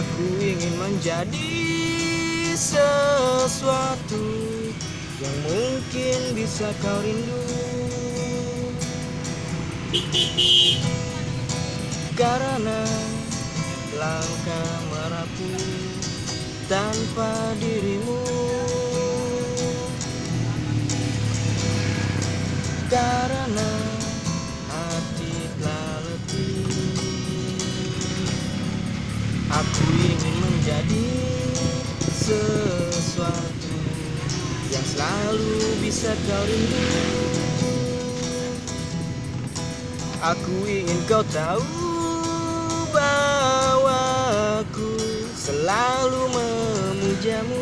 Aku ingin menjadi sesuatu yang mungkin bisa kau rindu, karena langkah merapu tanpa dirimu, karena hati telah letih. Aku ingin menjadi sesuatu yang selalu bisa kau rindu. Aku ingin kau tahu bahwa aku selalu memujamu,